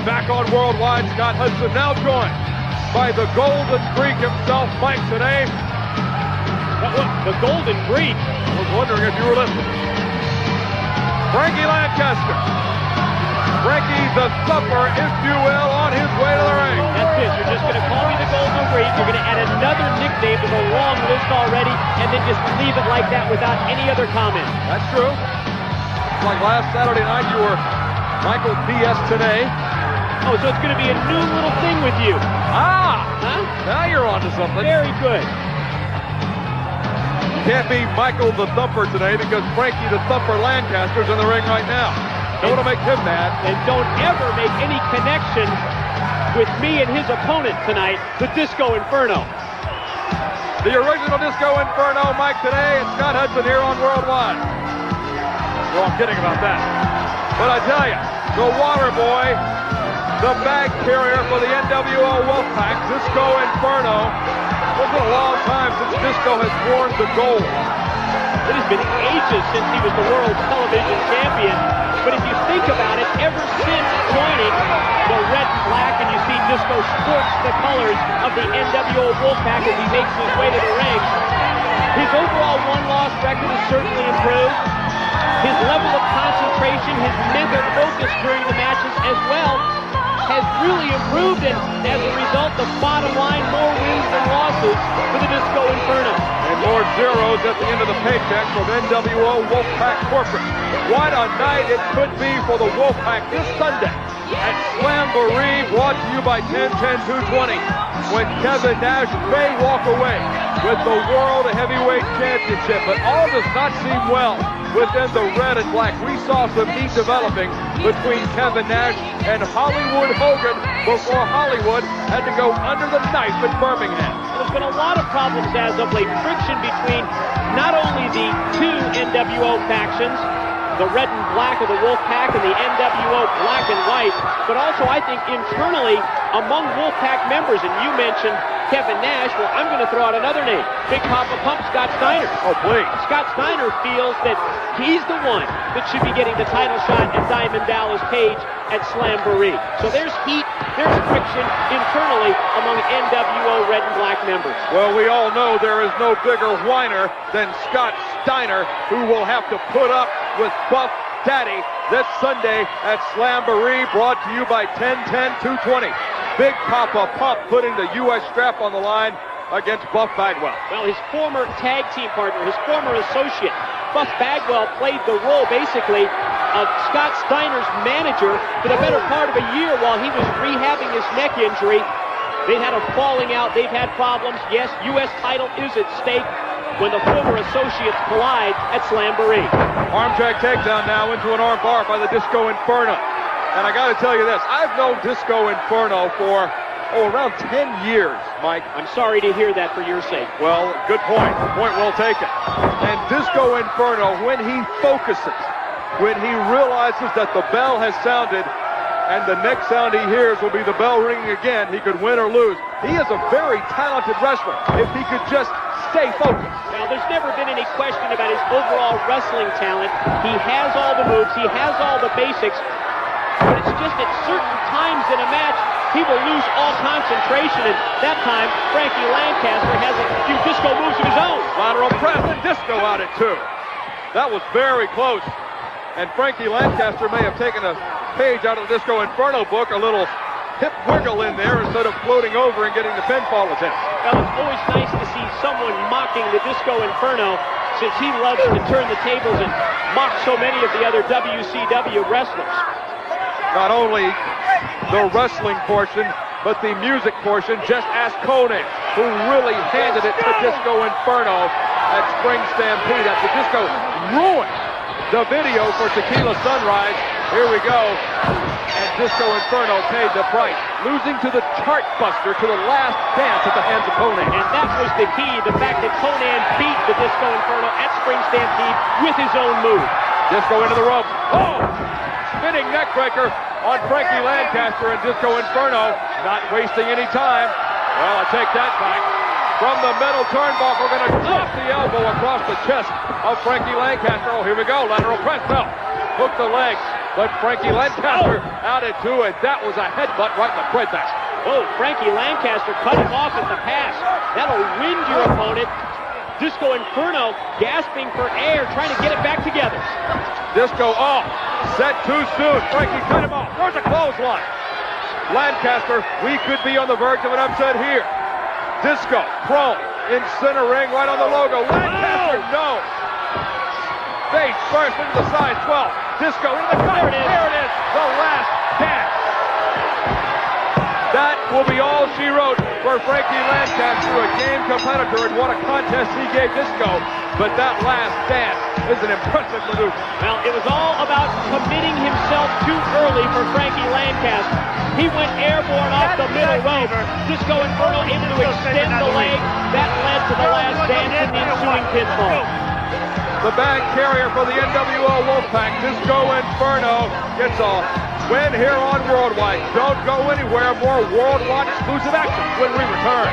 And back on Worldwide, Scott Hudson now joined by the Golden Greek himself, Mike, today. The Golden Greek? I was wondering if you were listening. Frankie Lancaster. Frankie the Thumper, if you will, on his way to the ring. That's it. You're just going to call me the Golden Greek. You're going to add another nickname to the long list already, and then just leave it like that without any other comment. That's true. Like last Saturday night, you were Michael B.S. today. Oh, so it's going to be a new little thing with you. Ah! Huh? Now you're onto something. Very good. Can't be Michael the Thumper today because Frankie the Thumper Lancaster's in the ring right now. Don't want to make him mad. And don't ever make any connection with me and his opponent tonight, the Disco Inferno. The original Disco Inferno, Mike, today, and Scott Hudson here on Worldwide. Well, I'm kidding about that. But I tell you, the Water Boy, the bag carrier for the NWO Wolfpack, Disco Inferno. It's been a long time since Disco has worn the gold. It has been ages since he was the world television champion. But if you think about it, ever since joining the red and black, and you see Disco sports the colors of the NWO Wolfpack as he makes his way to the ring, his overall one-loss record has certainly improved. His level of concentration, his mental focus during the matches as well, has really improved, and as a result, the bottom line, more wins than losses for the Disco Inferno. And more zeros at the end of the paycheck from NWO Wolfpack Corporate. What a night it could be for the Wolfpack this Sunday at Slamboree, brought to you by 10-10-220, when Kevin Nash may walk away with the World Heavyweight Championship. But all does not seem well within the red and black. We saw some heat developing between Kevin Nash and Hollywood Hogan before Hollywood had to go under the knife in Birmingham. There's been a lot of problems as of late. Friction between not only the two NWO factions, the red and black of the Wolfpack and the NWO black and white, but also I think internally among Wolfpack members. And you mentioned Kevin Nash. Well, I'm going to throw out another name. Big Papa Pump, Scott Steiner. Oh, please. Scott Steiner feels that he's the one that should be getting the title shot at Diamond Dallas Page at Slamboree. So there's heat, there's friction internally among NWO red and black members. Well, we all know there is no bigger whiner than Scott Steiner, who will have to put up with Buff Daddy this Sunday at Slamboree, brought to you by 10-10-220. Big Papa Pump putting the U.S. strap on the line against Buff Bagwell. Well, his former tag team partner, his former associate, Buff Bagwell, played the role basically of Scott Steiner's manager for the better part of a year while he was rehabbing his neck injury. They've had a falling out, they've had problems. Yes, U.S. title is at stake when the former associates collide at Slamboree. Arm drag takedown now into an arm bar by the Disco Inferno. And I got to tell you this, I've known Disco Inferno for, around 10 years, Mike. I'm sorry to hear that for your sake. Well, good point. Point well taken. And Disco Inferno, when he focuses, when he realizes that the bell has sounded, and the next sound he hears will be the bell ringing again, he could win or lose. He is a very talented wrestler if he could just stay focused. Well, there's never been any question about his overall wrestling talent. He has all the moves, he has all the basics, but it's just at certain times in a match, he will lose all concentration, and that time, Frankie Lancaster has a few disco moves of his own. Lateral press and Disco out at 2. That was very close. And Frankie Lancaster may have taken a page out of the Disco Inferno book, a little hip wiggle in there instead of floating over and getting the pinfall attempt. Well, it's always nice to see someone mocking the Disco Inferno, since he loves to turn the tables and mock so many of the other WCW wrestlers. Not only the wrestling portion, but the music portion. Just ask Conan, who really handed it to Disco Inferno at Spring Stampede after Disco ruined the video for Tequila Sunrise. Here we go. And Disco Inferno paid the price, losing to the chart buster to the last dance at the hands of Conan. And that was the key, the fact that Conan beat the Disco Inferno at Spring Stampede with his own move. Disco into the rope. Oh! Spinning neckbreaker on Frankie Lancaster, and Disco Inferno not wasting any time. Well, I take that back. From the metal turnbuckle, going to drop the elbow across the chest of Frankie Lancaster. Oh, here we go. Lateral press. No. Hook the leg. but Frankie Lancaster out at 2, and that was a headbutt right in the breadbasket. Oh, Frankie Lancaster cutting off at the pass. That'll wind your opponent. Disco Inferno gasping for air, trying to get it back together. Disco off, set too soon. Frankie cut him off. There's a clothesline. Lancaster, we could be on the verge of an upset here. Disco, prone, in center ring, right on the logo. Lancaster, no. Face first into the side, 12. Disco into the cut. There it is. The last dance. That will be all she wrote for Frankie Lancaster, a game competitor, and what a contest he gave Disco. But that last dance is an impressive maneuver. Well, it was all about committing himself too early for Frankie Lancaster. He went airborne off the middle rope. Disco Inferno able to extend the leg. That led to the last dance and the ensuing pinfall. The bag carrier for the NWO Wolfpack, Disco Inferno, gets a win here on Worldwide. Don't go anywhere. More Worldwide exclusive action when we return.